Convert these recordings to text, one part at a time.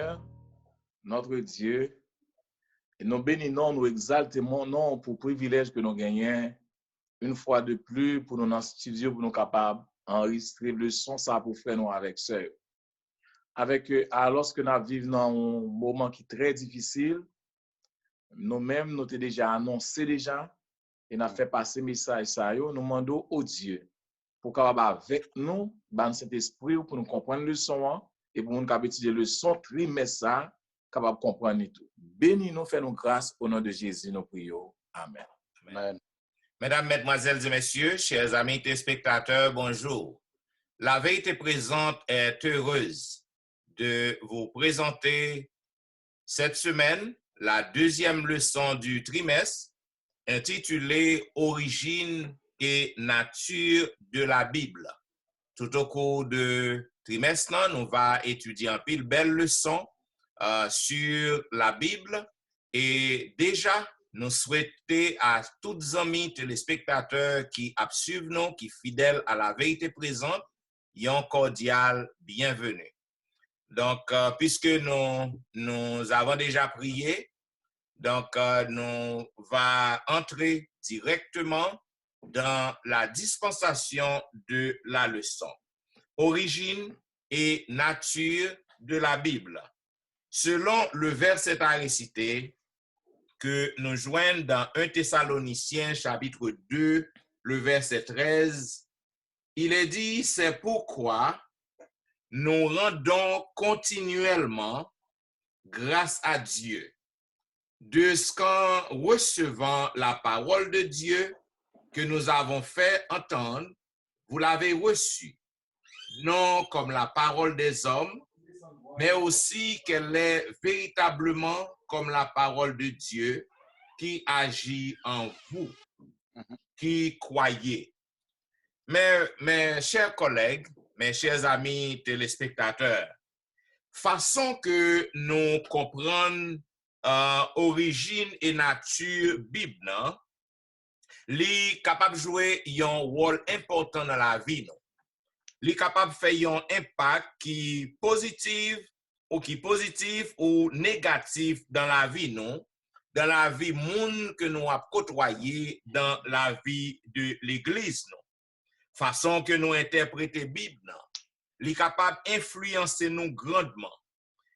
Seigneur, notre Dieu, et nous bénissons, nous exaltons mon nom pour le privilège que nous gagnons une fois de plus pour nous dans le studio, pour nous capables d'enregistrer le son ça pour faire nous avec sœur. Alors que nous vivons dans un moment qui est très difficile, nous-mêmes, nous avons déjà annoncé déjà, et nous avons fait passer message ça, nous demandons au Dieu pour capable avec nous, dans cet esprit, pour nous comprendre le son, et pour nous capable étudier le son trimestre, capable de comprendre tout. Bénis nous, fais-nous grâce au nom de Jésus, nous prions. Amen. Amen. Mesdames, Mesdemoiselles et Messieurs, chers amis téléspectateurs, bonjour. La Vérité Présente est heureuse de vous présenter cette semaine la deuxième leçon du trimestre intitulée « Origine et nature de la Bible ». Tout au cours de trimestre, nous allons étudier un pile belle leçon sur la Bible et déjà, nous souhaitons à tous les amis téléspectateurs qui suivent nous, qui fidèles à la Vérité Présente, un cordial bienvenue. Donc, puisque nous avons déjà prié, donc nous allons entrer directement dans la dispensation de la leçon. Origine et nature de la Bible. Selon le verset à réciter que nous joignons dans 1 Thessaloniciens chapitre 2, le verset 13, il est dit, c'est pourquoi nous rendons continuellement grâce à Dieu de ce qu'en recevant la parole de Dieu que nous avons fait entendre, vous l'avez reçue, non comme la parole des hommes, mais aussi qu'elle est véritablement comme la parole de Dieu qui agit en vous, qui croyez. Mes chers collègues, mes chers amis téléspectateurs, façon que nous comprenons origine et nature Bible, li capable de jouer un rôle important dans la vie. Li capable de faire un impact qui positif ou négatif dans la vie, non? Dans la vie monde que nous avons côtoyé dans la vie de l'Église, non? Façon que nous interpréter Bible, non? Li capable d'influencer nous grandement.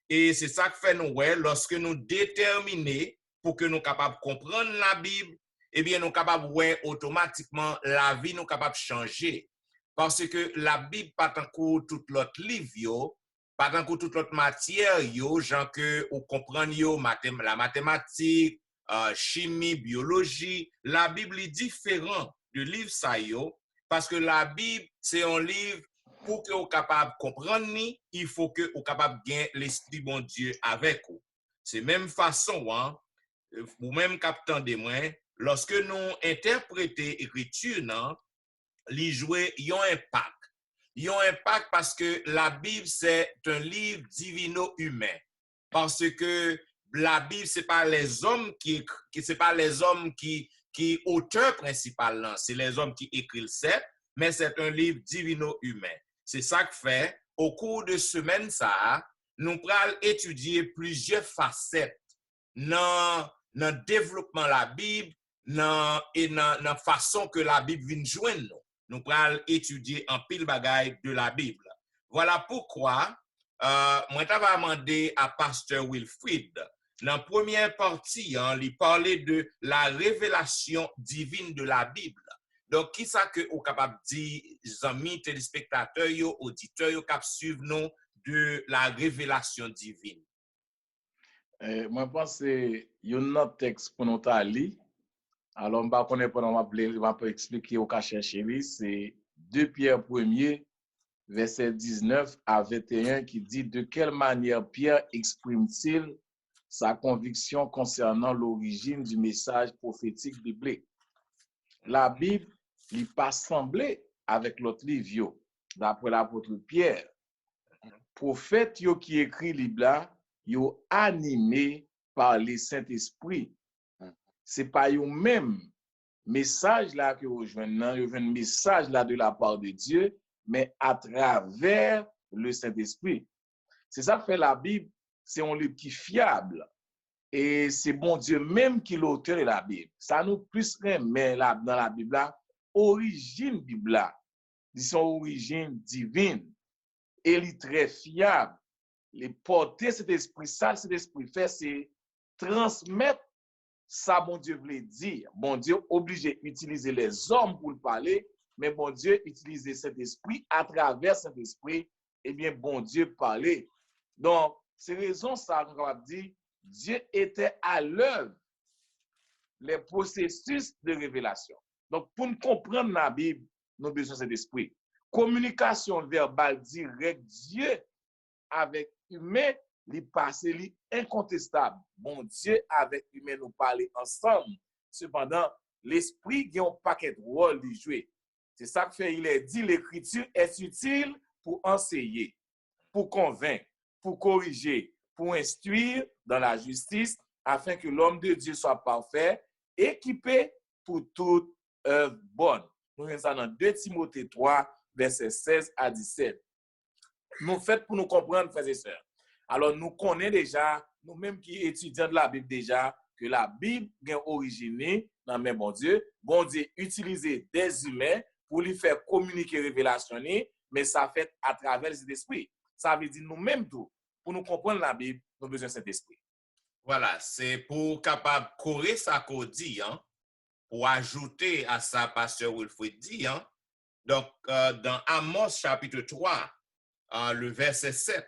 Et c'est ça que fait nous, ouais, lorsque nous déterminons pour que nous capables comprendre la Bible, eh bien, nous capables, ouais, automatiquement, la vie nous capable changer. Parce que la Bible, pas tant que tout l'autre livre, pas tant que toute l'autre matière, genre que vous comprenez la mathématique, chimie, biologie, la Bible est différente du livre ça, parce que la Bible, c'est un livre pour que vous capable de comprendre, il faut que vous capable de gagner l'Esprit bon Dieu avec vous. C'est même façon, hein, ou même captant des moins, lorsque nous interprétons l'écriture, li jouer un impact. Ils ont un impact parce que la Bible, c'est un livre divino-humain. Parce que la Bible, c'est pas les hommes c'est pas les hommes qui auteur principal, c'est les hommes qui écrivent ça, mais c'est un livre divino-humain. C'est ça que fait, au cours de semaine, ça, nous allons étudier plusieurs facettes dans le développement de la Bible et dans la façon que la Bible vient joindre nous. Nous allons étudier un pile bagaille de la Bible. Voilà pourquoi moi je vais demander à Pasteur Wilfrid, dans la première partie, il parlait de la révélation divine de la Bible. Donc, qui ça que vous capable de dire, amis téléspectateurs, auditeurs, qui suivent nous de la révélation divine? Moi, je pense que c'est un autre texte pour nous lire. Alors, je ne vais pas expliquer au cas chercher, c'est 2 Pierre 1er, verset 19 à 21, qui dit de quelle manière Pierre exprime-t-il sa conviction concernant l'origine du message prophétique biblique. La Bible n'est pas semblée avec l'autre livre, d'après l'apôtre Pierre. Prophète qui écrit le Bible, yo animé par le Saint-Esprit. C'est pas yo même message là que vous joignez, un message là de la part de Dieu, mais à travers le Saint-Esprit. C'est ça que fait la Bible c'est un livre qui est fiable. Et c'est bon Dieu même qui l'auteur de la Bible. Ça nous plus remet dans la Bible là, origine Bible là, son origine divine. Et il est très fiable. Les porter cet esprit ça, cet esprit fait, c'est transmettre ça, bon Dieu voulait dire. Bon Dieu obligé d'utiliser les hommes pour le parler, mais bon Dieu utiliser cet esprit à travers cet esprit, eh bien, bon Dieu parlait. Donc, c'est raison ça qu'on va dire, Dieu était à l'œuvre les processus de révélation. Donc, pour nous comprendre la Bible, nous avons besoin de cet esprit. Communication verbale directe, Dieu avec humain, li passé, li incontestable. Bon Dieu avec humain nous parler ensemble. Cependant, l'esprit a un paquet de rôles de jouer. C'est ça que fait, il est dit, l'écriture est utile pour enseigner, pour convaincre, pour corriger, pour instruire dans la justice, afin que l'homme de Dieu soit parfait, équipé pour toute œuvre bonne. Nous avons ça dans 2 Timothée 3, versets 16 à 17. Nous faisons pour nous comprendre, frères et sœurs. Alors, nous connaissons déjà, nous-mêmes qui étudions de la Bible déjà, que la Bible est originée dans le même bon Dieu. Bon Dieu utilise des humains pour lui faire communiquer révélation, mais ça fait à travers les esprits. Ça veut dire nous-mêmes tout. Pour nous comprendre la Bible, nous avons besoin de cet esprit. Voilà, c'est pour capable corriger ça qu'on dit, hein, pour ajouter à ça, pasteur Wilfrid dit. Hein. Donc, dans Amos chapitre 3, le verset 7,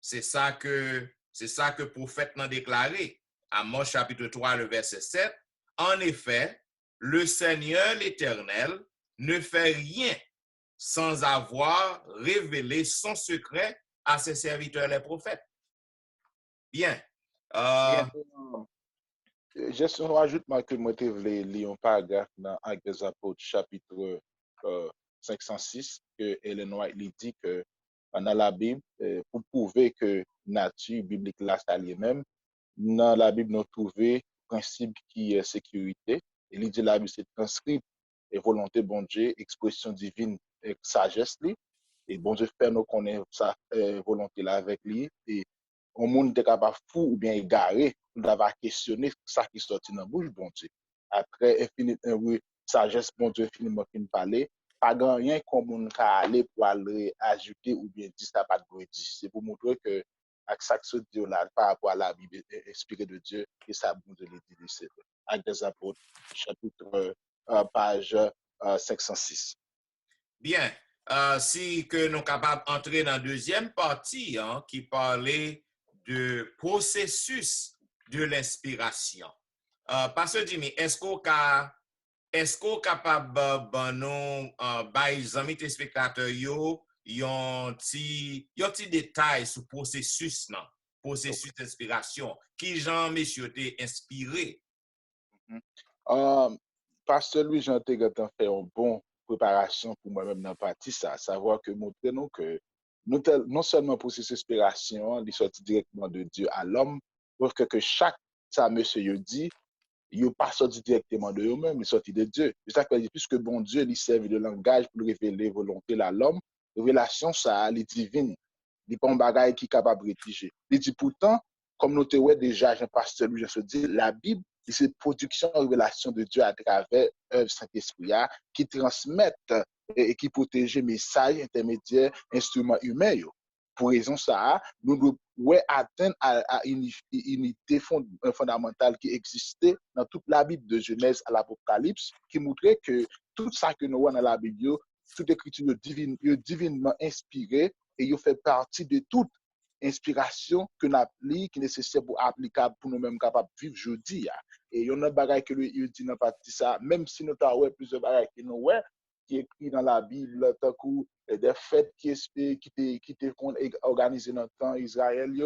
c'est ça que le prophète n'a déclaré. Amos chapitre 3, le verset 7. En effet, le Seigneur l'Éternel ne fait rien sans avoir révélé son secret à ses serviteurs les prophètes. Bien. Juste un rajoutement que moi je voulais lire un paragraphe dans Actes des Apôtres chapitre 506 que Ellen White lui dit que dans la Bible pour prouver que nature biblique là ça lui-même dans la Bible nous trouver principe qui est sécurité et il dit la Bible c'est transcrit et volonté bon Dieu expression divine et sagesse lui et bon Dieu fait nous connaître sa volonté là avec lui et on monde est capable fou ou bien égaré d'avoir questionné ça qui sorti dans bouche bon Dieu après infinite sagesse bon Dieu infiniment fin parler pas grand rien comme on ka aller pour aller ajouter ou bien dire ça pas de dire c'est pour montrer que avec ça que Dieu là par rapport à la Bible inspirée de Dieu et ça bon Dieu les dit c'est Actes des Apôtres chapitre page 506. Bien, si que nous sommes capables d'entrer dans la deuxième partie hein, qui parlait de processus de l'inspiration. Pasteur Jimmy, est-ce qu'on est capable de nous les amis téléspectateurs yon ti détail sur processus non, processus d'inspiration qui Jean monsieur t'est inspiré. Pasteur Louis Jean Tégatin fait une bonne préparation pour moi-même dans la partie ça, savoir que montrer nous que non seulement processus d'inspiration, il sorti directement de Dieu à l'homme, pour que chaque ça monsieur dit, il pas sorti directement de eux-mêmes, il sorti de Dieu. C'est ça que puisque bon Dieu lui servi de langage pour révéler volonté à l'homme, révélation ça est divine. Il n'est pas un bagage qui est capable de rédiger. Il dit pourtant, comme nous te ouais déjà, Jean Pasteur Louis, je dis, la Bible, c'est production et révélation de Dieu à travers œuvre Saint-Esprit qui transmettent et qui protègent messages intermédiaires, instruments humains. Pour raison ça, nous devons atteindre à une unité fondamentale qui existait dans toute la Bible de Genèse à l'Apocalypse, qui montrait que tout ça que nous voyons dans la Bible, toute écriture divinement inspirée et il fait partie de toute inspiration que nous appliquons, qui est nécessaire pour applicable pour nous-mêmes capables de vivre aujourd'hui. Et il y a un bagage que lui dit dans partie ça, même si nous avons plusieurs bagages qui nous qui est écrit dans la Bible, tant que des fêtes qui étaient organisées dans le temps Israël, il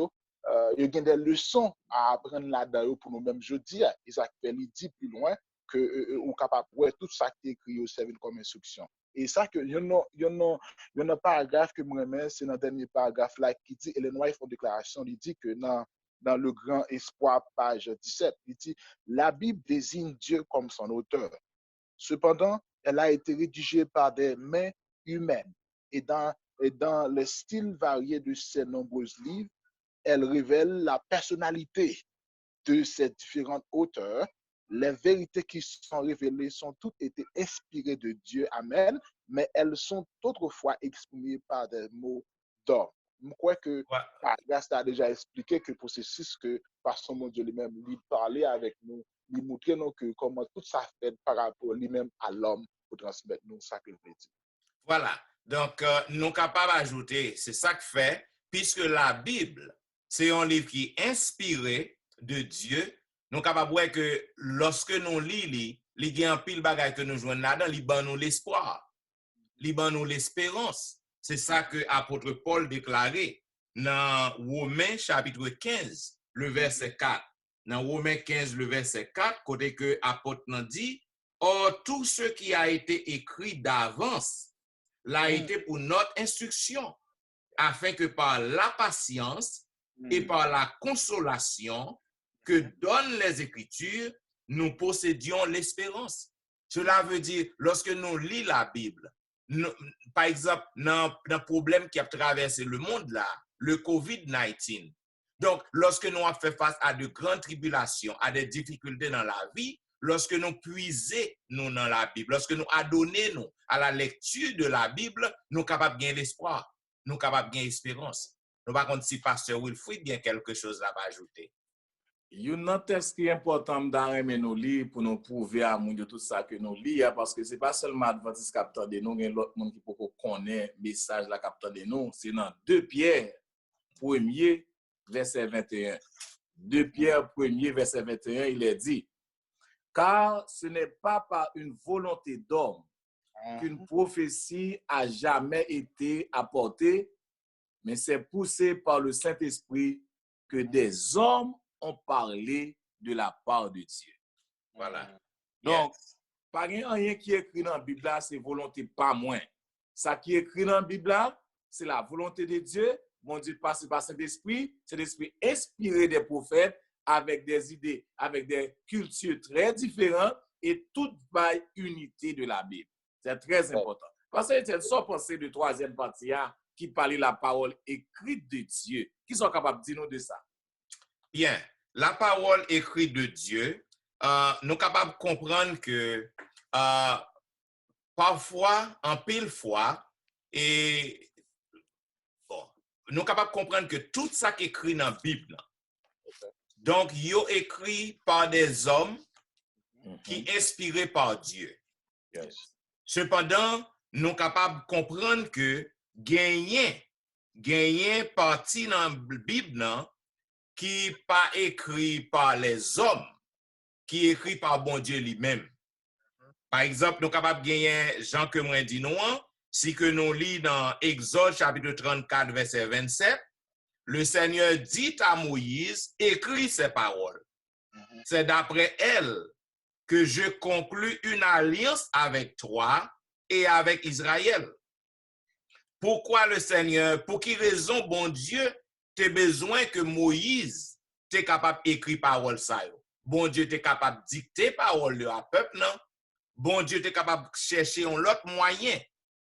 y a des leçons à apprendre là-dedans pour nous-mêmes aujourd'hui. Isaac Pelli dit plus loin que on est capable de voir tout ça qui est écrit au service comme instruction. Et ça que il y a un paragraphe que moi j'aime, c'est dans le dernier paragraphe là qui dit Ellen White font déclaration, il dit que dans le grand espoir page 17, il dit la Bible désigne Dieu comme son auteur. Cependant, elle a été rédigée par des mains humaines et dans le style varié de ses nombreux livres, elle révèle la personnalité de ces différents auteurs. Les vérités qui sont révélées sont toutes été inspirées de Dieu, amen, mais elles sont autrefois exprimées par des mots d'homme. Je crois que Pascal a déjà expliqué que le processus que par son mon Dieu lui-même, lui parlait avec nous, lui montrer nous que comment tout ça fait par rapport lui-même à l'homme pour transmettre nous ça que veut dire. Voilà. Donc, nous sommes capables d'ajouter, c'est ça que fait, puisque la Bible, c'est un livre qui est inspiré de Dieu, nous sommes capables de voir que lorsque nous lisons, il y a un pile bagage que nous jouons là-dedans, il y a nous l'espoir, il y a nous l'espérance. C'est ça que l'apôtre Paul déclarait dans Romains chapitre 15, le verset 4. Dans Romains 15, le verset 4, côté que l'apôtre nous dit, or tout ce qui a été écrit d'avance l'a été pour notre instruction, afin que par la patience et par la consolation que donnent les Écritures, nous possédions l'espérance. Cela veut dire, lorsque nous lisons la Bible, par exemple, dans le problème qui a traversé le monde là, le COVID-19, donc lorsque nous avons fait face à de grandes tribulations, à des difficultés dans la vie, lorsque nous puisons nous dans la Bible, lorsque nous adonnons nous à la lecture de la Bible, nous sommes capables de gagner l'espoir, nous sommes capables de gagner l'espérance. Nous par contre, si Pasteur Wilfrid bien quelque chose là à ajouter. Il y a un texte qui est important dans nos livres pour nous prouver à nous de tout ça que nous lisons, parce que ce n'est pas seulement Adventiste capteur de nous, il y a l'autre monde qui peut connaître le message la capteur de nous. C'est dans 2 Pierre 1er, verset 21. 2 Pierre 1er, verset 21, il est dit, car ce n'est pas par une volonté d'homme qu'une prophétie a jamais été apportée, mais c'est poussé par le Saint-Esprit que des hommes ont parlé de la part de Dieu. Voilà. Donc, pas rien qui est écrit dans la Bible, c'est volonté pas moins. Ça qui est écrit dans la Bible, c'est la volonté de Dieu. Mon Dieu passe par Saint-Esprit. Saint-Esprit inspiré des prophètes avec des idées, avec des cultures très différentes et toute par unité de la Bible. C'est très important. Parce que c'est ça pensée de troisième partie qui parlait la parole écrite de Dieu. Qui sont capables de dire nous de ça? Bien, la parole écrite de Dieu, nous sommes capables de comprendre que parfois, en pile fois, et bon, nous sommes capables de comprendre que tout ça qui est écrit dans la Bible, donc, il est écrit par des hommes qui sont inspirés par Dieu. Yes. Cependant, nous sommes capables de comprendre que gagner partie dans la Bible qui n'est pas écrit par les hommes, qui est écrit par bon Dieu lui-même. Par exemple, nous sommes capables de gagner Jean que moi dit nous, si que nous lisons dans Exode chapitre 34, verset 27, le Seigneur dit à Moïse, écris ces paroles. C'est d'après elles que je conclus une alliance avec toi et avec Israël. Pourquoi le Seigneur, pour quelle raison, bon Dieu, tu as besoin que Moïse t'es capable d'écrire parole ça? Bon Dieu, tu es capable de dicter parole à peuple, non? Bon Dieu, tu es capable de chercher un autre moyen.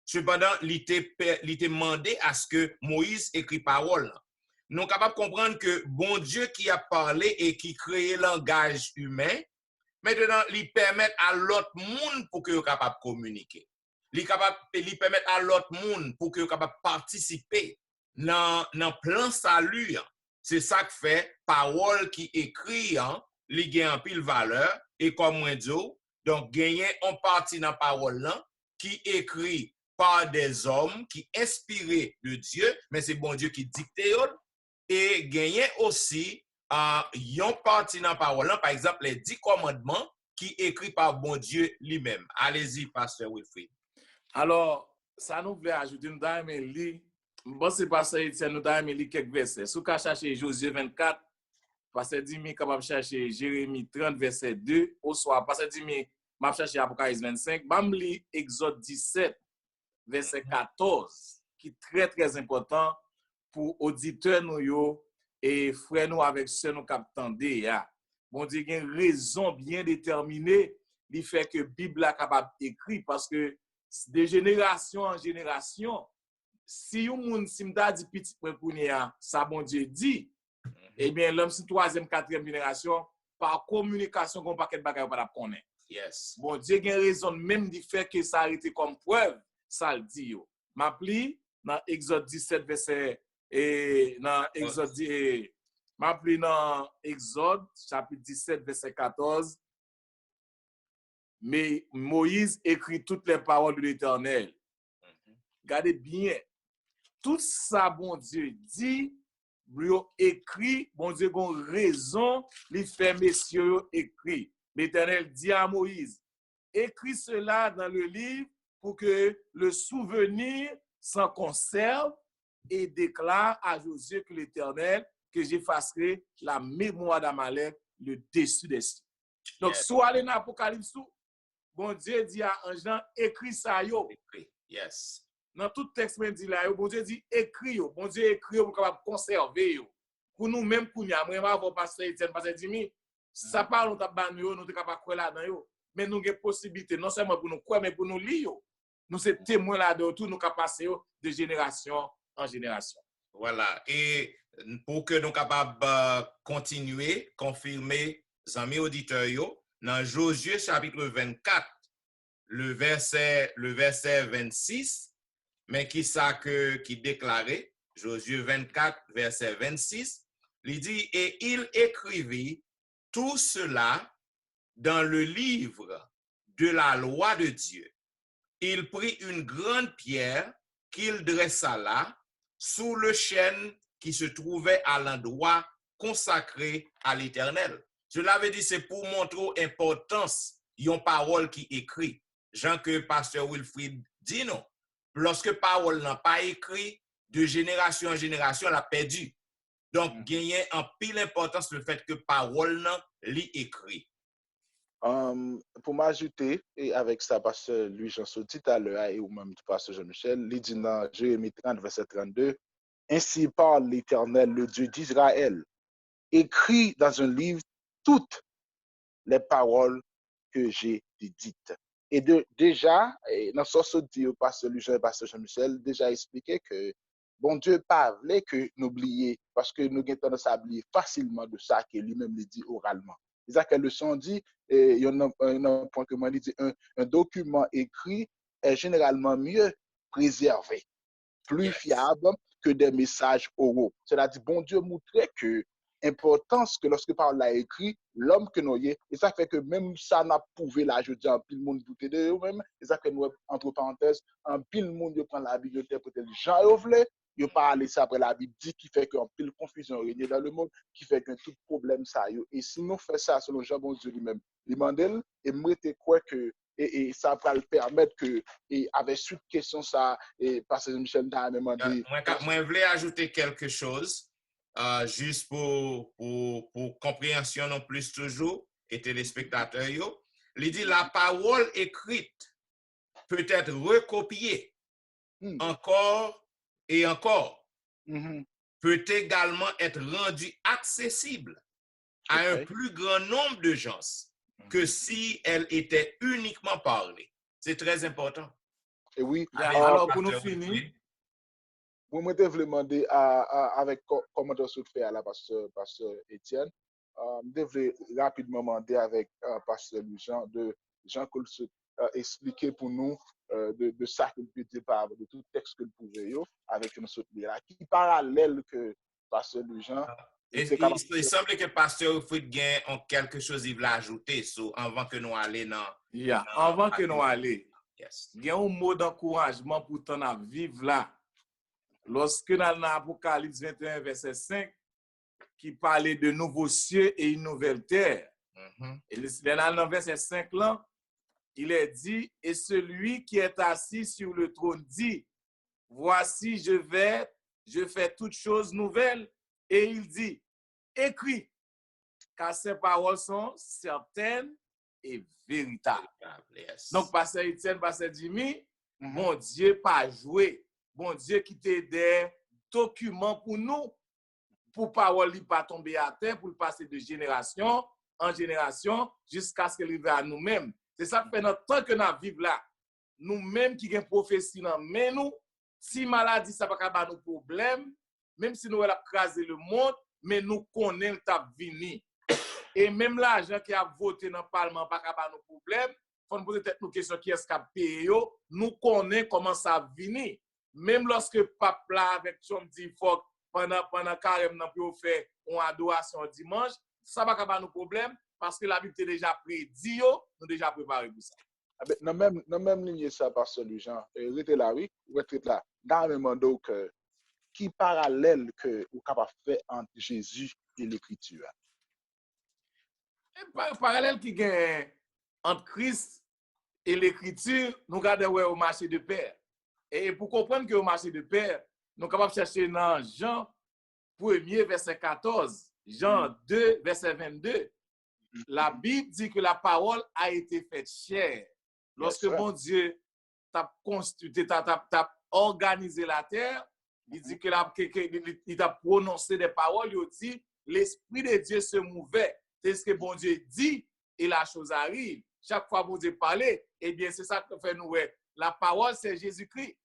Cependant, il t'a demandé à ce que Moïse écrit parole. Nous sommes capables de comprendre que bon Dieu qui a parlé et qui crée le langage humain, maintenant, il permet à l'autre monde pour qu'il soit capable de communiquer. Il permet à l'autre monde pour qu'il soit capable de participer dans le plan salut. C'est ça que fait parole qui écrit, il gagne en pile valeur. Et comme moi dis, donc gagner en partie dans la parole là, qui écrit par des hommes qui inspirés de Dieu, mais c'est bon Dieu qui dicte. Et gagner aussi yon partie dans la parole, par exemple, les 10 commandements qui écrit par bon Dieu lui-même. Allez-y, Pasteur Wilfrid. Alors, ça nous voulait ajouter, nous avons lu, bon, c'est Pasteur Etienne, nous avons lu quelques versets. Si vous cherchez Josué 24, Pasteur Dimi capable de chercher Jérémie 30, verset 2, au soir, Pasteur Dimi, m'a cherché Apocalypse 25, je lis Exode 17, verset 14, qui est très, très important pour auditeurs nous et frères nous avec ceux nous qui bon Dieu, il y a une raison bien déterminée qui fait que la Bible est capable d'écrire parce que de génération en génération, si un monde si m'da dit petit pour ça bon Dieu dit, Eh bien, l'homme si troisième, quatrième génération, par communication, qu'on paquet de bagages pas connaître. Yes. Bon Dieu a raison même de faire que ça a été comme preuve, ça le dit yo. M'appli dans Exode 17 verset et dans Exode m'appli dans Exode chapitre 17 verset 14. Mais Moïse écrit toutes les paroles de l'Éternel. Regardez bien. Tout ça, bon Dieu dit, lui écrit, bon Dieu a raison, les fait messieurs écrit. L'Éternel dit à Moïse, écris cela dans le livre pour que le souvenir s'en conserve et déclare à Josué que l'Éternel, que j'effacerai la mémoire d'Amalek le dessus des cieux. Donc, soit aller dans l'Apocalypse, bon Dieu dit à un Jean, écris ça yo. Yes. Dans tout texte dit là, bon Dieu dit écris yo. Bon Dieu écrit yo pour capable conserver yo. Pour nous même pour nous, moi avant pasteur Etienne pasteur Jimmy, ça parle on t'a ban yo, nous t'es capable croire là dedans yo. Mais nous avons possibilité non seulement pour nous croire mais pour nous lire yo. Nous sommes témoins là de tout nous capable passer de génération en génération. Voilà, et pour que nous capables continuer, confirmer amis auditeurs yo, dans Josué chapitre 24, le verset 26, mais qui ça qui déclarait, Josué 24, verset 26, il dit, et il écrivit tout cela dans le livre de la loi de Dieu. Il prit une grande pierre qu'il dressa là, sous le chêne qui se trouvait à l'endroit consacré à l'Éternel. Je l'avais dit, c'est pour montrer l'importance d'une parole qui écrit. Jean que pasteur Wilfrid dit non. Lorsque parole n'a pas écrit, de génération en génération, elle a perdu. Donc, gagner en pile importance le fait que parole n'a li écrit. Pour m'ajouter, et avec ça, pasteur Louis-Jean dit tout à l'heure, et ou même pasteur Jean-Michel, il dit dans Jérémie 30, verset 32, ainsi parle l'Éternel, le Dieu d'Israël, écrit dans un livre toutes les paroles que j'ai dites. Et déjà, dans ce dit au pasteur Louis-Jean et pasteur Jean-Michel, déjà expliqué que bon Dieu pas voulait que nous oublions, parce que nous avons tendance à oublier facilement de ça que lui-même dit oralement. C'est ça que le son dit, il y a un point que moi dit, un document écrit est généralement mieux préservé, plus fiable que des messages oraux. C'est-à-dire, bon Dieu montrait que importance que lorsque parole l'a écrit, l'homme que nous y est, et ça fait que même ça n'a prouvé là, je dis, en pile monde douter de eux-mêmes, et ça fait nous, entre parenthèses, en pile monde, prend la Bible, peut-être Jean Ouvlé, il pas aller ça après la Bible dit qui fait qu'en pile confusion règne dans le monde, qui fait que tout problème ça yo. Et si nous faisons ça selon Jean bon Dieu lui-même, il m'a dit et moi te crois que et ça va le permettre que et avec suite question ça et pasteur Michel t'a demandé. Moi voulais ajouter quelque chose juste pour compréhension non plus toujours et téléspectateurs yo. Il dit la parole écrite peut être recopiée encore et encore, peut également être rendu accessible à un plus grand nombre de gens que si elle était uniquement parlée. C'est très important. Et oui. Alors, pour nous finir, vous me devez demander avec comment on se fait à la pasteur Etienne, je devrais rapidement demander avec pasteur Jean de Jean Col expliquer pour nous de ça que peut dire par de tout texte que vous pouvez avec une autre là qui parallèle que pasteur Jean. Il semble que pasteur Wilfrid Gain ont quelque chose il veut ajouter avant que nous allions dans. Avant que nous allions. Il y a un mot d'encouragement pour t'en vivre là. Lorsque dans l'Apocalypse 21, verset 5, qui parlait de nouveaux cieux et une nouvelle terre. Et dans le verset 5 là, il est dit, et celui qui est assis sur le trône dit, voici je fais toutes choses nouvelles. Et il dit, écris, car ces paroles sont certaines et véritables. Donc, pasteur Etienne, pasteur Jimmy, mon Dieu pas joué. Bon Dieu qui t'a des documents pour nous, pour parole pas tomber à terre, pour le passer de génération en génération jusqu'à ce qu'elle arrive à nous-mêmes. C'est ça qui fait notre temps que nous vivons là. Nous-mêmes qui avons prophétie dans nous, si maladie, ça va pas nous problème, même si nous avons crasé le monde, mais nous connaissons t'a vini. Et même l'argent qui a voté dans le Parlement, pas capable nos problèmes, faut nous poser peut-être nos questions qui est-ce qui a payé, nous connaissons comment ça vini. Même lorsque pape là avec son dit faut pendant carrément pour faire une adoration dimanche, ça va capable nos problèmes parce que la Bible est déjà prédit, nous déjà préparé pour ça. Dans même ligne ça pasteur Jean, rete là oui, rete là. Dans le même donc qui parallèle que ou capable faire entre Jésus et l'écriture. Parallèle qui gagne entre Christ et l'écriture, nous regardons au marché de pair. Et pour comprendre que au marché de pair, nous sommes capables de chercher dans Jean 1er, verset 14, Jean 2, verset 22. La Bible dit que la parole a été faite chair. Lorsque bon Dieu t'a constitué, t'a organisé la terre, il dit que il a prononcé des paroles, il dit l'Esprit de Dieu se mouvait. C'est ce que bon Dieu dit et la chose arrive. Chaque fois que bon Dieu parlait, eh bien c'est ça que fait nous. La parole c'est Jésus-Christ.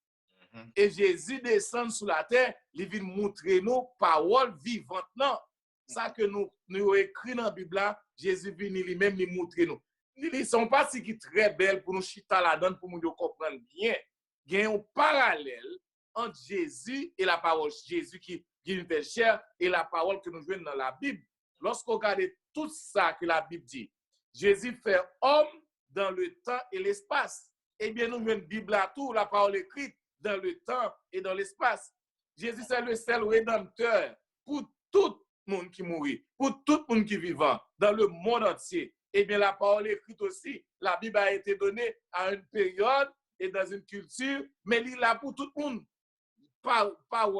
Et Jésus descend sur la terre, il vient montrer nous parole vivante. Non, ça que nous écrit dans la Bible, Jésus vient lui-même nous montrer nous. Ils sont pas si qui très belles pour nous chita la donne pour nous comprendre bien. Il y a un parallèle entre Jésus et la parole. Jésus qui nous fait chair et la parole que nous jouons dans la Bible. Lorsqu'on regarde tout ça que la Bible dit, Jésus fait homme dans le temps et l'espace. Eh bien, nous jouons une Bible à tout, la parole écrite dans le temps et dans l'espace. Jésus c'est le seul rédempteur pour tout le monde qui mourit, pour tout le monde qui est vivant, dans le monde entier. Eh bien, la parole écrite aussi, la Bible a été donnée à une période et dans une culture, mais il est là pour tout le monde. Par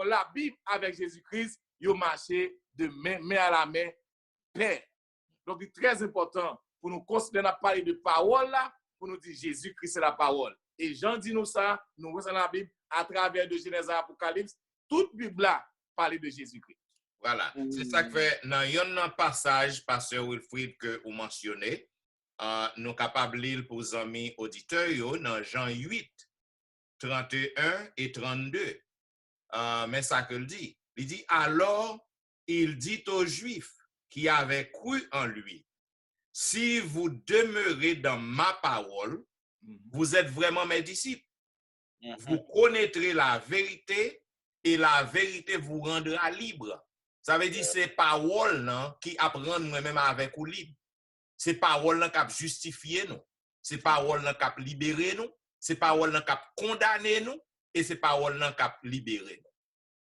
la Bible avec Jésus-Christ, il marché de main à la main, paix. Donc, c'est très important pour nous considérer à parler de parole là, pour nous dire Jésus-Christ c'est la parole. Et Jean dit nous ça, nous voyons la Bible à travers de Genèse à Apocalypse, toute Bible là parle de Jésus-Christ. Voilà, c'est ça que fait dans un passage, pasteur Wilfrid, que vous mentionnez, nous sommes capables de lire pour les amis auditeurs dans Jean 8, 31 et 32. Mais ça que dit. Il dit, alors, il dit aux Juifs qui avaient cru en lui, si vous demeurez dans ma parole, vous êtes vraiment mes disciples. Vous connaîtrez la vérité et la vérité vous rendra libre. Ça veut dire c'est parole là, qui apprend nous-mêmes avec ou libre. C'est parole là, qui a justifié nous. C'est parole là, qui a libéré nous. C'est parole là, qui a condamné nous. Et c'est parole là, qui a libéré nous.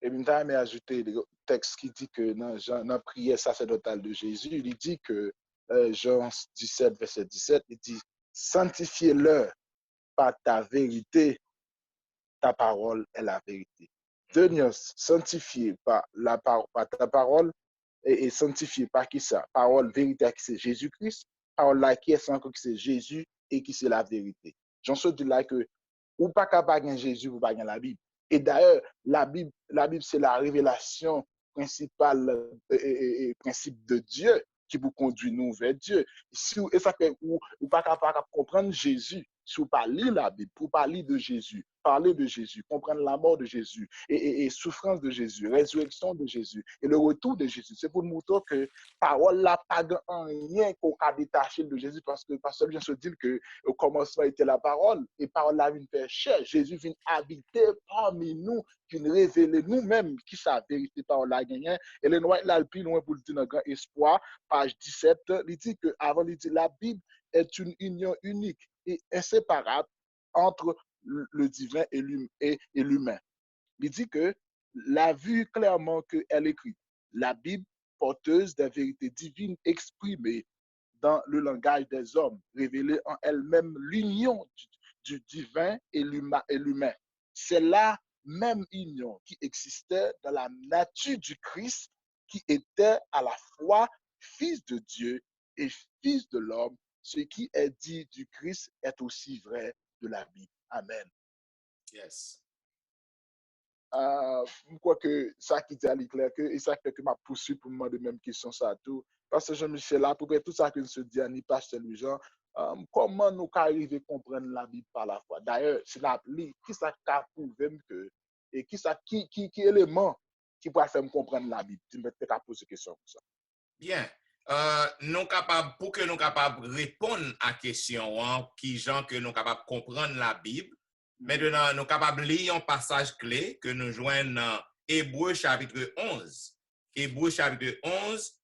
Et même temps, mais ajouter le texte qui dit que dans la prière sacerdotale de Jésus, il dit que Jean 17, verset 17, il dit sanctifiez-le par ta vérité, ta parole est la vérité. Devenir sanctifié par ta parole et sanctifié par qui ça? Parole vérité qui c'est Jésus-Christ, parole là qui est encore qui c'est Jésus et qui c'est la vérité. J'en suis dit là que ou pas capable Jésus, ou pas la Bible. Et d'ailleurs, la Bible c'est la révélation principale et principe de Dieu qui vous conduit nous vers Dieu. Et ça fait ou pas capable comprendre Jésus, si vous parlez la Bible, pour parler de Jésus, parler de Jésus, comprendre la mort de Jésus et souffrance de Jésus, résurrection de Jésus et le retour de Jésus. C'est pour nous montrer que parole là pas rien qu'on a détaché de Jésus parce que pasteur vient se dire que au commencement était la parole et parole là vient faire chair. Jésus vient habiter parmi nous, vient révéler nous-mêmes qui sa vérité parole là gagné. Et le noir là le plus loin pour le dire dans grand espoir, page 17, il dit que avant il dit la Bible est une union unique et inséparable entre le divin et l'humain. Il dit que la vue clairement qu'elle écrit, la Bible porteuse des vérités divines exprimées dans le langage des hommes, révélée en elle-même l'union du divin et l'humain. C'est la même union qui existait dans la nature du Christ qui était à la fois fils de Dieu et fils de l'homme. Ce qui est dit du Christ est aussi vrai de la Bible. Amen. Yes. Je crois que ça qui dit à l'éclair, et ça fait que ma poursuit pour moi de même question ça tout. Parce que Jean-Michel, à peu près tout ça que se dit à pasteur Jean, comment nous arriver à comprendre la Bible par la foi. D'ailleurs, c'est la qui ça qu'a prouvé que, et qui élément qui pourrait faire me comprendre la Bible. Tu me peut-être poser question comme ça. Bien. Pour que nous capables de répondre à la question, qui gens que nous capables de comprendre la Bible, maintenant, nous capables de lire un passage clé que nous joignons dans Hébreux chapitre 11. Hébreux chapitre 11,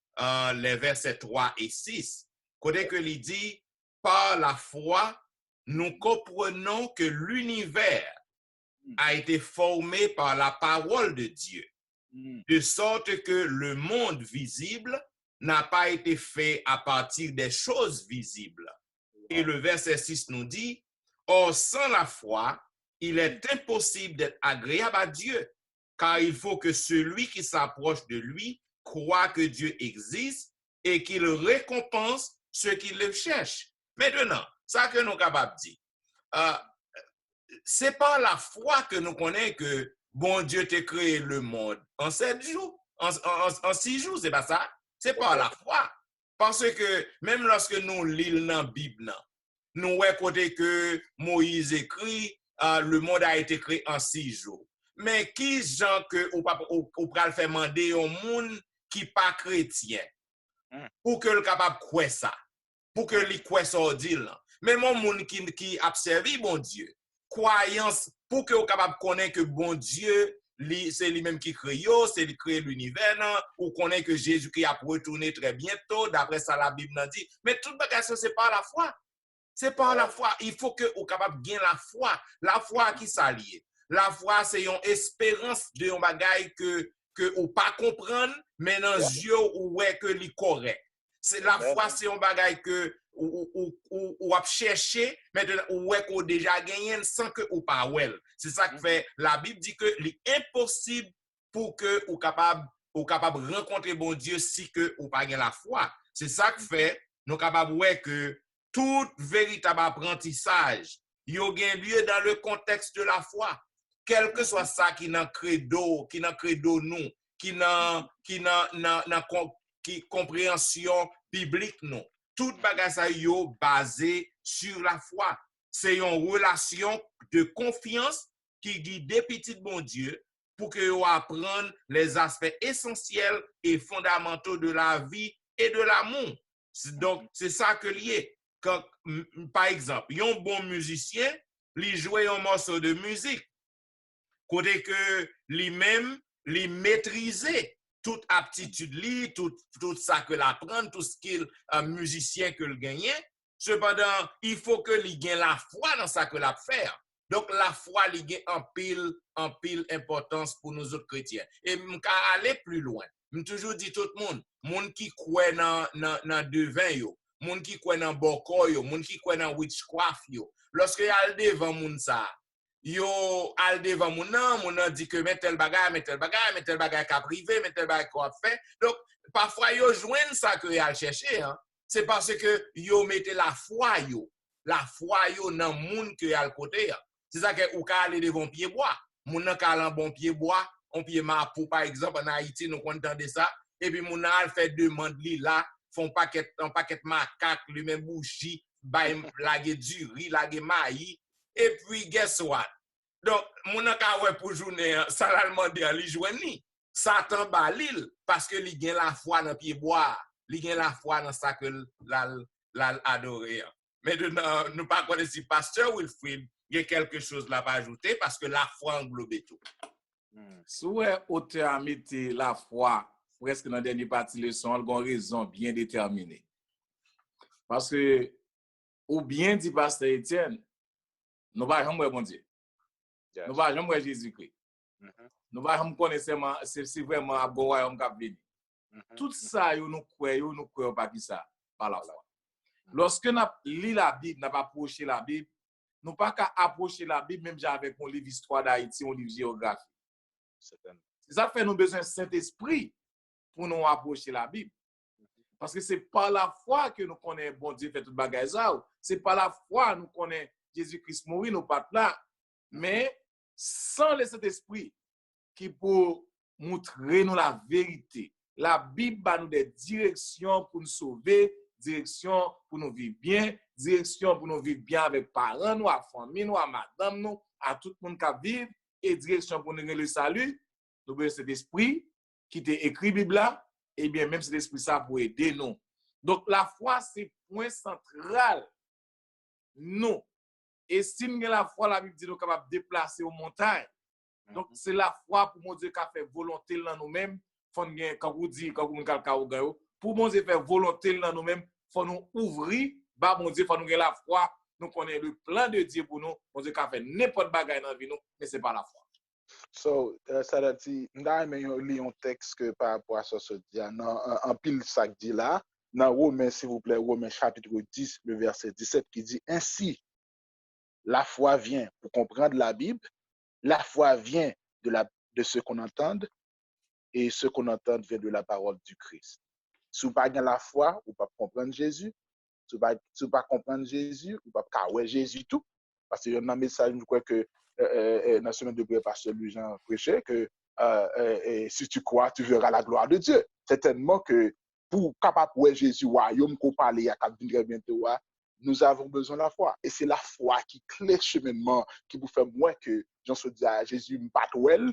les versets 3 et 6. Côté que il dit, par la foi, nous comprenons que l'univers a été formé par la parole de Dieu, de sorte que le monde visible n'a pas été fait à partir des choses visibles. Et le verset 6 nous dit, or sans la foi, il est impossible d'être agréable à Dieu, car il faut que celui qui s'approche de lui croit que Dieu existe et qu'il récompense ceux qui le cherchent. Maintenant, ça que nous sommes capables de dire, c'est par la foi que nous connaissons que bon Dieu t'a créé le monde en 7 jours, en 6 jours, c'est pas ça? C'est par la foi. Parce que même lorsque nous lisons dans la Bible, nous voyons côté que Moïse écrit, le monde a été créé en 6 jours. Mais qui gens que ou pral faire demander au monde qui pas chrétien pour que le capable croire ça, pour que li croire ça dit là. Même mon monde qui observe bon Dieu, croyance pour que vous capable connaître que bon Dieu c'est lui-même qui crée, c'est lui qui crée l'univers, ou connaît que Jésus-Christ a retourné très bientôt, d'après ça la Bible nous dit. Mais toute bagage c'est par la foi. C'est par la foi. Il faut que vous capable gagner la foi. La foi qui s'allie. La foi c'est une espérance de un bagage que ou pas comprendre, mais dans les yeux ou ouais que li correct. C'est la foi c'est un bagage que ou a chercher mais ou ouais qu'on déjà gagné sans que ou pas well. C'est ça que fait la Bible dit que l'impossible pour que ou capable rencontrer bon Dieu si que ou pas gagner la foi. C'est ça que fait nous capable ouais que tout véritable apprentissage yo gain lieu dans le contexte de la foi. Quel que soit ça qui dans credo nous, qui compréhension biblique nous. Tout bagage ça yo basé sur la foi. C'est une relation de confiance qui guide des petits bon Dieu pour que vous apprendre les aspects essentiels et fondamentaux de la vie et de l'amour. Donc c'est ça que lié. Quand par exemple, un bon musicien, il joue un morceau de musique. Côté que lui-même, lui maîtriser toute aptitude, tout ça que l'apprendre, tout skill musicien que le gagne. Cependant, il faut que lui gagne la foi dans ça que l'a faire. Donc la foi lui gagne en pile importance pour nous autres chrétiens. Et m'ka aller plus loin. M'm toujours dit tout le monde qui croit dans devin yo, monde qui croit dans boko yo, monde qui croit dans witchcraft yo. Lorsque y a devant moun ça, yo al devant mon nan dit que met tel bagay ka privé, met tel bagay qu'on fait. Donc parfois yo joindre ça que y a chercher c'est parce que yo mette la foi yo dans monde que y a le côté. C'est ça que ou ka aller devant pied bois. Moun nan ka lan bon pied bois, on pied mapou par exemple en Haïti nous entendez ça et puis moun nan fait demande li là, font un paquet macaque lui-même bouchi, bay lage du riz, lage maïs. Et puis, guess what? Donc, mon akawè pour journée, ça l'a demandé à lui joindre. Satan ba l'île, parce que li gen la foi dans pied bois. Li gen la foi dans ça que l'a adoré. Maintenant, nous pas connaître si pasteur Wilfrid, il y a quelque chose là à ajouter, parce que la foi englobe tout. Souhait auteur a mis la foi, presque dans la dernière partie de leçon, il y a une raison bien déterminée. Parce que, ou bien dit pasteur Etienne, nous ne pouvons pas bon Dieu. Nous ne pouvons pas Jésus-Christ. Nous ne pouvons pas connaître c'est vraiment à bon royaume qui vient. Tout ça, nous croyons pas qui ça, par la foi. Lorsque nous lisons la Bible, nous n'avons pas approché la Bible, nous n'avons pas qu'à approcher la Bible, même avec mon livre Histoire d'Haïti, mon livre Géographie. C'est ça que fait nous besoin de Saint-Esprit pour nous approcher la Bible. Parce que c'est par la foi que nous connaissons bon Dieu fait tout bagage ça. C'est par la foi que nous connaissons Jésus-Christ mourir, nous pas là. Mais sans le Saint-Esprit qui peut montrer nous la vérité. La Bible va nous des directions pour nous sauver, direction pour nous vivre bien, direction pour nous vivre bien avec parents, nous, à famille, nous, à madame, nous, à tout le monde qui vit, et direction pour nous gagner le salut. nous avons cet esprit qui t'a écrit Bible là, et bien même cet esprit ça pour aider nous. Donc la foi c'est point central. Nous. Et si nous avons la foi, la Bible dit nous sommes capables de déplacer aux montagnes. Donc c'est la foi pour mon Dieu qui a fait volonté dans nous-mêmes. Quand vous dites, quand vous dites, pour mon Dieu faire volonté dans nous-mêmes, il faut nous ouvrir, bah mon Dieu, il faut nous avoir la foi. Nous connaissons le plan de Dieu pour nous. Mon Dieu qui a fait n'importe bagaille dans la vie, mais ce n'est pas la foi. So, ça veut dire, nous lisons un texte que par rapport à ça, en pile ça dit là, dans Romains, s'il vous plaît, Romains chapitre 10, le verset 17, qui dit, ainsi, la foi vient pour comprendre la Bible, la foi vient de ce qu'on entend, et ce qu'on entend vient de la parole du Christ. Si vous n'avez pas la foi, vous ne pouvez pas comprendre Jésus. Si vous ne pouvez pas comprendre Jésus, vous ne pouvez pas voir Jésus tout. Parce qu'il y a un message, je crois que dans la semaine de prière, pasteur Louis-Jean prêchait, que si tu crois, tu verras la gloire de Dieu. Certainement que pour capable voir Jésus, royaume qu'on parle, il y a très bientôt, nous avons besoin de la foi. Et c'est la foi qui clé cheminement, qui vous fait moins que Jean se dit à Jésus, m'patouel,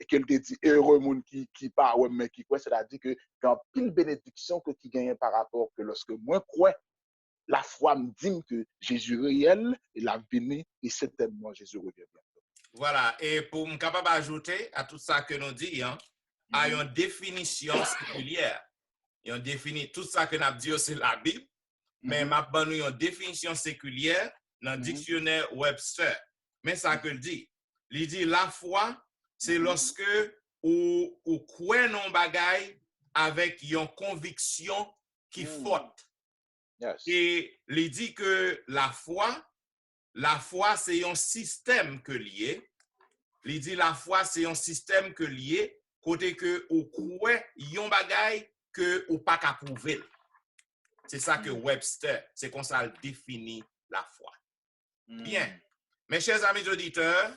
et qu'elle te dit, heureux monde qui parle, mais qui croit, c'est-à-dire que il y a pile bénédiction que qui gagne par rapport que lorsque moi crois, la foi me dit que Jésus réel, et la béni, et certainement Jésus revient bientôt. Voilà, et pour me capable d'ajouter à tout ça que nous dit, à une définition séculière. Il y a tout ça que nous avons dit, c'est la Bible, mais m'a donné une définition séculière dans le dictionnaire Webster. Mais ça que dit. Il dit la foi, c'est lorsque ou croit non bagaille avec une conviction qui forte. Yes. Et il dit que la foi c'est un système que lié. Il dit la foi c'est un système que lié côté que ou croit yon bagaille que ou pas qu'à prouver. C'est ça que Webster, c'est comme ça définit la foi. Bien. Mes chers amis auditeurs,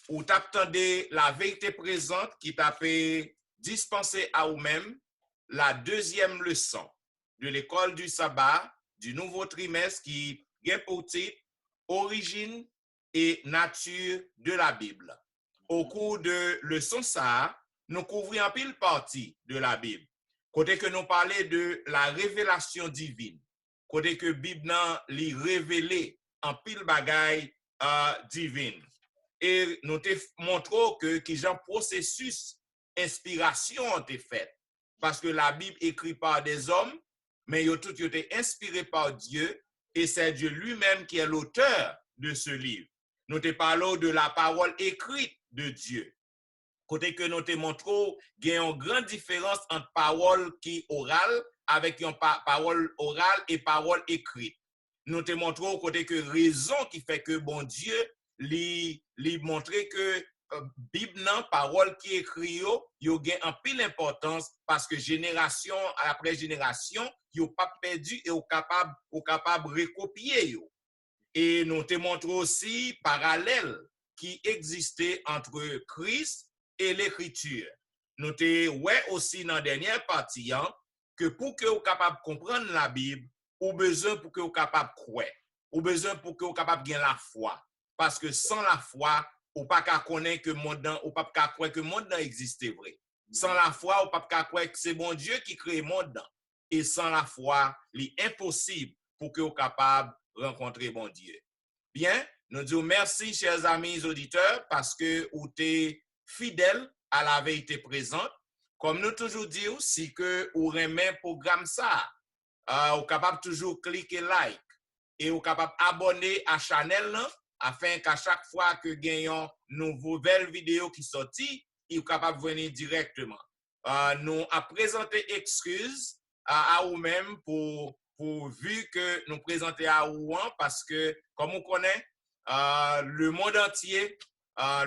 ou t'attendez la vérité présente qui t'a fait dispenser à vous-même la deuxième leçon de l'école du sabbat du nouveau trimestre qui est pour titre Origine et nature de la Bible. Au cours de leçon ça, nous couvrons en pile partie de la Bible. Côté que nous parlons de la révélation divine. Côté que Bible nan li révélé en pile bagaille divine. Et nous te montrons que un processus inspiration a été fait. Parce que la Bible écrite par des hommes, mais tout a été inspiré par Dieu, et c'est Dieu lui-même qui est l'auteur de ce livre. Nous te parlons de la parole écrite de Dieu. Côté que nous te montrons qu'il y a une grande différence entre parole qui orale avec une parole orale et parole écrite. Nous te montrons côté que raison qui fait que bon Dieu lui montrer que Bible nan parole qui écrit yo gain en pile importance parce que génération après génération yo pas perdu et au capable recopier yo. Et nous te montrons aussi parallèle qui existait entre Christ et l'écriture. Nous te ouais aussi dans la dernière partie que pour que vous capable comprendre la Bible, ou besoin pour que vous capable croire, ou besoin pour que vous capable gagner la foi. Parce que sans la foi, ou pas qu'à connaître que monde, ou pas qu'à croire que monde existe vrai. Sans la foi, ou pas qu'à croire que c'est bon Dieu qui crée monde. Et sans la foi, il est impossible pour que vous capable rencontrer bon Dieu. Bien, nous disons merci, chers amis auditeurs, parce que vous êtes fidèles à la vérité présente. Comme nous toujours disons, si que vous aimez un programme ça, vous êtes capable toujours cliquer like et vous êtes capable abonner à la chaîne afin qu'à chaque fois que gagnons une nouvelle vidéo qui sortit, vous êtes capable de venir directement. Nous avons présenté excuses à vous-même pour vu que nous présentons à vous parce que, comme on connaît, le monde entier en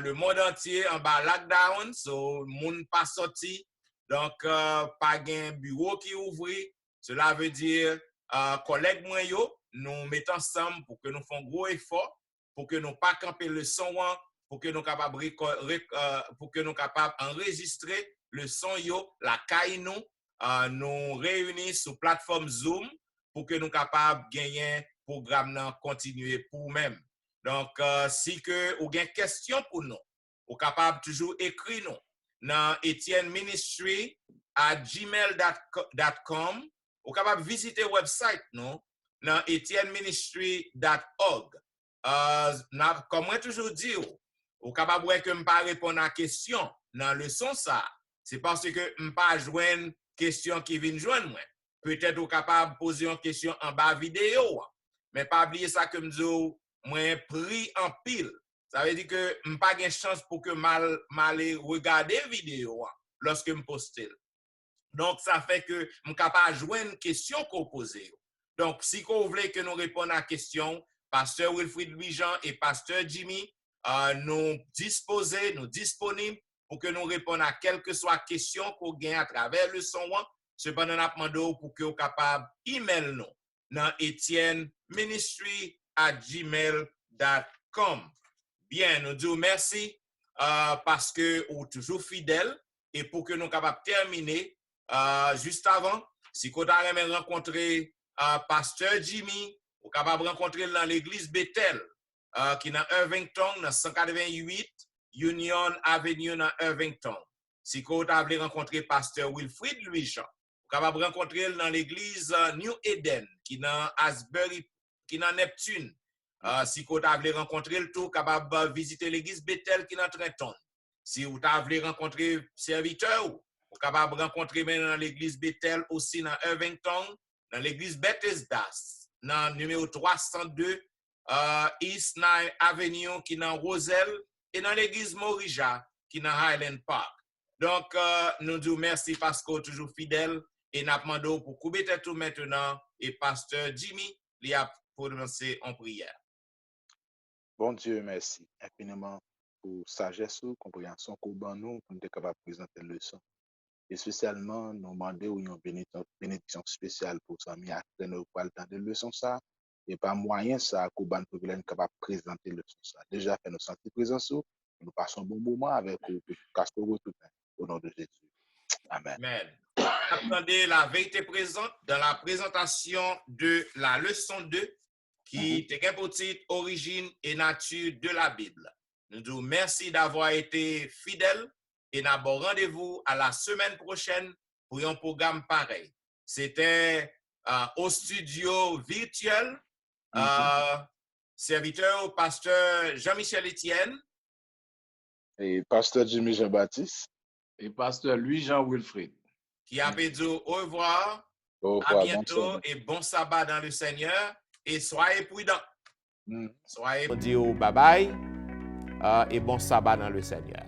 bas lockdown, so le monde pas sorti, donc pas un bureau qui ouvre. Cela veut dire, collègues moi nous mettons ensemble pour que nous fassions un gros effort, pour que nous pas camper le son, pour que nous capables enregistrer le son la caille nous réunir sur plateforme Zoom pour que nous capables gagner programme continuer pour nous-mêmes. Donc si que ou gain question pour nous, ou capable toujours écrire nous dans etienneministry@gmail.com. Ou capable visiter le website non dans etienneministry.org. Comme moi toujours dit, ou capable que m'pas répondre à question dans le leçon ça, c'est parce que m'pas joindre question qui vient joindre moi. Peut-être ou capable poser une question en bas vidéo, mais pas oublier ça que m'dou moi pris en pile. Ça veut dire que m'pas gain chance pour que mal regarder vidéo lorsque me poster. Donc ça fait que m'pas capable joindre une question qu'on pose. Donc si vous voulez que nous répondions à la question, Pasteur Wilfrid Louis-Jean et Pasteur Jimmy, nous disposés, nous disponibles pour que nous répondions à quelle que soit la question qu'on gagne à travers le son. Cependant, nous demandons pour que vous soyez capable d'email nous dans etienneministry@gmail.com. Bien, nous disons merci parce que vous êtes toujours fidèles et pour que nous soyons capables de terminer, juste avant, si vous avez rencontré Pasteur Jimmy, vous êtes capable de rencontrer dans l'église Bethel, qui est dans Irvington, dans 188 Union Avenue dans Irvington. Si vous avez rencontré Pasteur Wilfrid Louis-Jean, vous êtes capable de rencontrer dans l'église New Eden, qui est dans Asbury, qui est dans Neptune. Si vous avez rencontré le tout, capable de visiter l'église Bethel, qui est dans Trenton. Si vous avez rencontré serviteur, vous êtes capable de rencontrer dans l'église Bethel aussi dans Irvington, dans l'église Bethesda, dans le numéro 302 East 9 Avenue, qui est dans Roselle, et dans l'église Morija, qui est dans Highland Park. Donc, nous disons merci parce que vous êtes toujours fidèles et nous demandons pour couper tout maintenant et Pasteur Jimmy, il a prononcé en prière. Bon Dieu, merci infiniment pour sagesse ou compréhension qu'on ban nous pour nous être capable de présenter le leçon. Et spécialement, nous demandons une bénédiction spéciale pour ça, mais après nous pas le temps de leçon ça, et pas moyen ça qu'on ban pour être capable de présenter le leçon ça. Déjà, fait nous sentir présence, nous passons un bon moment avec vous, tout au nom de Jésus. Amen. Amen. Attendez la vérité présente dans la présentation de la leçon 2 qui était pour titre Origine et nature de la Bible. Nous disons merci d'avoir été fidèles et nous avons rendez-vous à la semaine prochaine pour un programme pareil. C'était au studio virtuel, serviteur pasteur Jean-Michel Etienne et pasteur Jimmy Jean-Baptiste et pasteur Louis-Jean Wilfrid qui a dit au revoir, à bientôt et bon sabbat dans le Seigneur et soyez prudents. Soyez. On dit bye bye et bon sabbat dans le Seigneur.